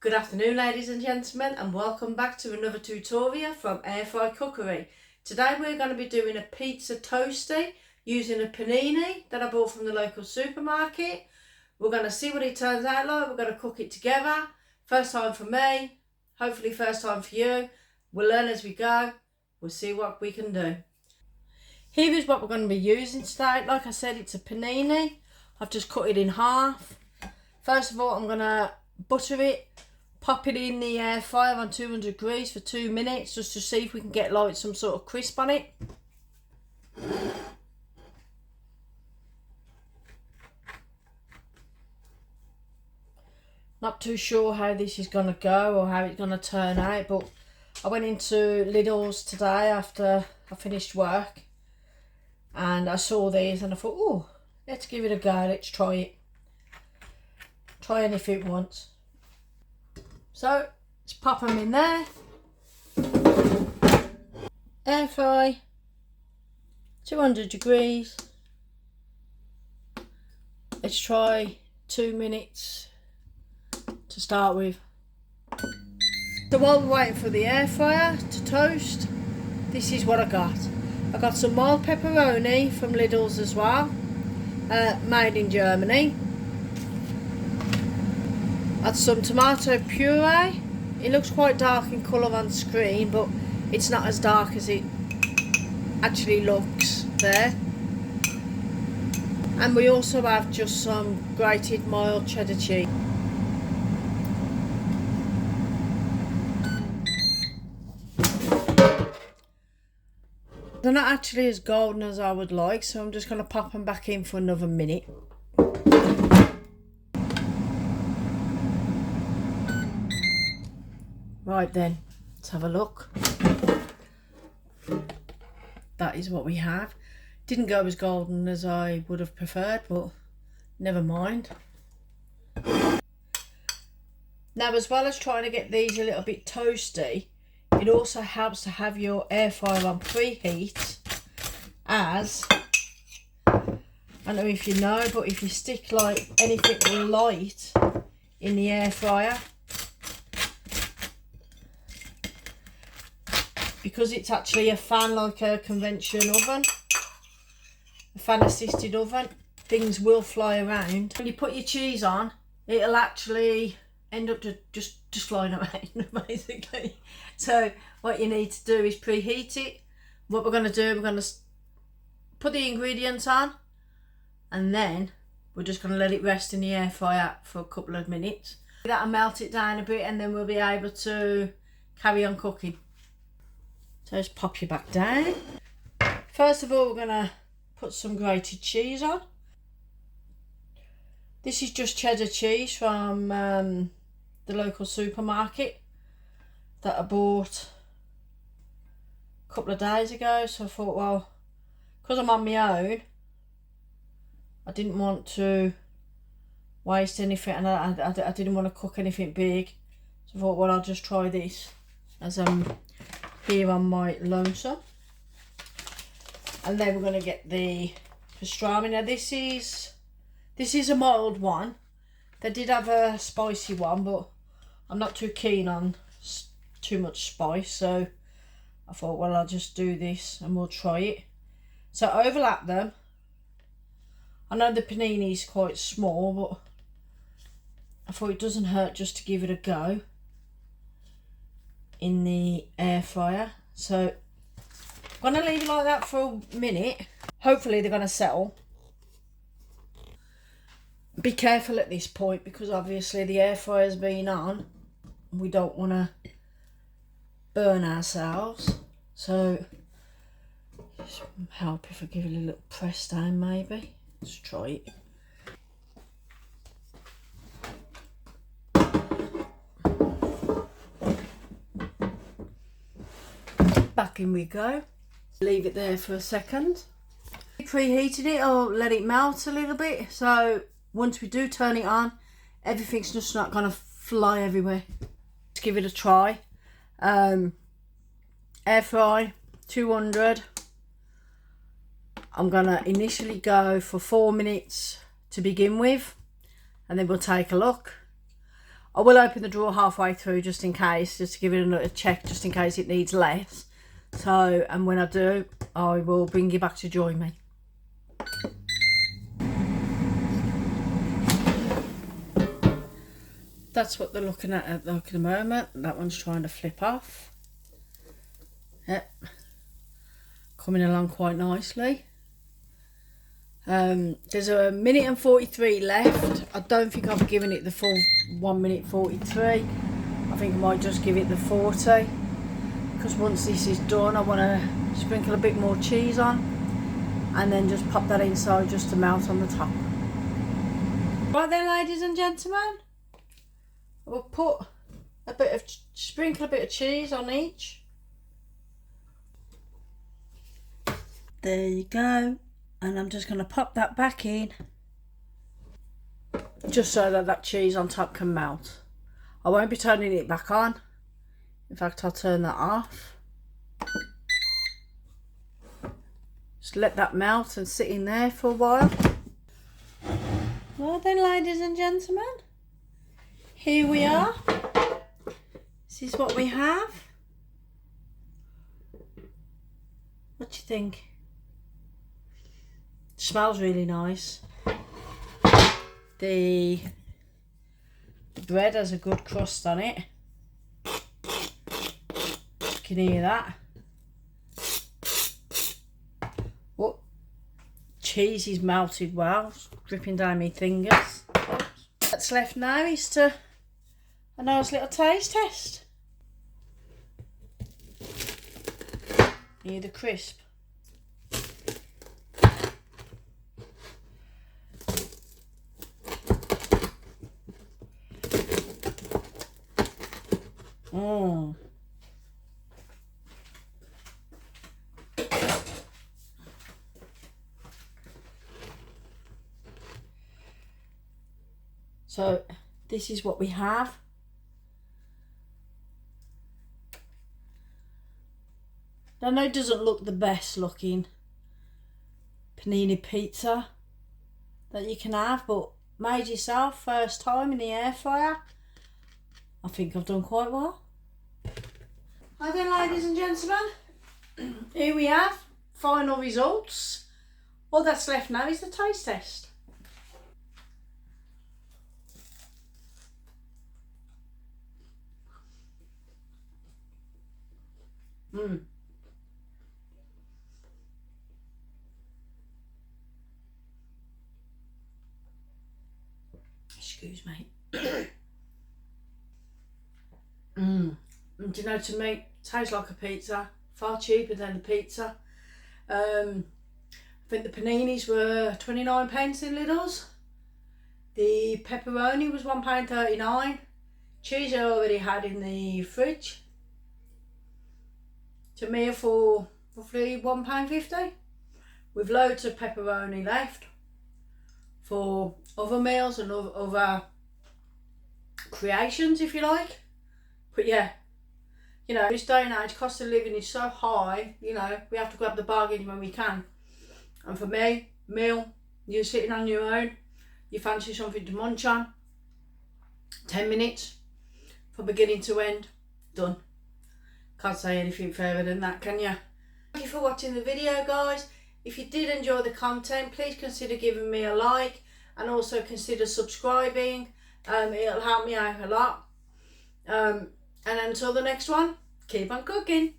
Good afternoon ladies and gentlemen, and welcome back to another tutorial from Airfryer Cookery. Today we're going to be doing a pizza toasty using a panini that I bought from the local supermarket. We're going to see what it turns out like. We're going to cook it together. First time for me, hopefully first time for you. We'll learn as we go. We'll see what we can do. Here is what we're going to be using today. Like I said, it's a panini. I've just cut it in half. First of all, I'm going to butter it, pop it in the air fryer on 200 degrees for 2 minutes just to see if we can get like some sort of crisp on it. Not too sure how this is going to go or how it's going to turn out, but I went into Lidl's today after I finished work and I saw these and I thought, oh, let's give it a go, let's try it. Try anything once. So, let's pop them in there. Air fry, 200 degrees. Let's try 2 minutes to start with. So while we're waiting for the air fryer to toast, this is what I got. I got some mild pepperoni from Lidl's as well, made in Germany. Add some tomato puree. It looks quite dark in colour on screen, but it's not as dark as it actually looks there. And we also have just some grated mild cheddar cheese. They're not actually as golden as I would like, so I'm just going to pop them back in for another minute. Right then, let's have a look. That is what we have. Didn't go as golden as I would have preferred, but never mind. Now, as well as trying to get these a little bit toasty, it also helps to have your air fryer on preheat, as, I don't know if you know, but if you stick like anything light in the air fryer, because it's actually a fan, like a convention oven, a fan assisted oven, things will fly around. When you put your cheese on, it'll actually end up just flying around basically. So what you need to do is preheat it. What we're going to do, we're going to put the ingredients on and then we're just going to let it rest in the air fryer for a couple of minutes. That'll melt it down a bit and then we'll be able to carry on cooking. So just pop you back down. First of all, we're going to put some grated cheese on. This is just cheddar cheese from the local supermarket that I bought a couple of days ago. So I thought, well, because I'm on my own, I didn't want to waste anything and I didn't want to cook anything big. So I thought, well, I'll just try this as here on my lonesome. And then we're going to get the pastrami. Now this is a mild one. They did have a spicy one, but I'm not too keen on too much spice, so I thought, well, I'll just do this and we'll try it. So overlap them. I know the panini is quite small, but I thought it doesn't hurt just to give it a go in the air fryer. So I'm going to leave it like that for a minute. Hopefully they're going to settle. Be careful at this point because obviously the air fryer's been on. We don't want to burn ourselves. So just help if I give it a little press down maybe. Let's try it. Back in we go. Leave it there for a second. Preheated it, I'll let it melt a little bit. So once we do turn it on, everything's just not going to fly everywhere. Let's give it a try. Air fry, 200. I'm going to initially go for 4 minutes to begin with, and then we'll take a look. I will open the drawer halfway through just in case, just to give it another check, just in case it needs less. So, and when I do, I will bring you back to join me. That's what they're looking at the moment. That one's trying to flip off. Yep. Coming along quite nicely. There's a minute and 43 left. I don't think I've given it the full 1 minute 43. I think I might just give it the 40. Because once this is done, I want to sprinkle a bit more cheese on. And then just pop that inside just to melt on the top. Right then, ladies and gentlemen. We'll put a bit of, sprinkle a bit of cheese on each. There you go. And I'm just going to pop that back in. Just so that that cheese on top can melt. I won't be turning it back on. In fact, I'll turn that off. Just let that melt and sit in there for a while. Well then, ladies and gentlemen. Here we are. This is what we have. What do you think? It smells really nice. The bread has a good crust on it. You can hear that. Oh, cheese is melted well, it's dripping down my fingers. What's left now is to a nice little taste test. Hear the crisp. Mmm. So this is what we have. I know it doesn't look the best looking panini pizza that you can have, but made yourself first time in the air fryer. I think I've done quite well. Hi then, ladies and gentlemen. Here we have final results. All that's left now is the taste test. Mmm. Excuse me. Mmm. Do you know, to me, it tastes like a pizza. Far cheaper than the pizza. I think the paninis were 29p in Lidl's. The pepperoni was £1.39. Cheese I already had in the fridge. Tomato for roughly £1.50. With loads of pepperoni left for other meals and other creations, if you like. But yeah, you know, this day and age, cost of living is so high, you know, we have to grab the bargains when we can. And for me, meal, you're sitting on your own, you fancy something to munch on, 10 minutes, from beginning to end, done. Can't say anything further than that, can you? Thank you for watching the video, guys. If you did enjoy the content, please consider giving me a like and also consider subscribing. It'll help me out a lot. And until the next one, keep on cooking.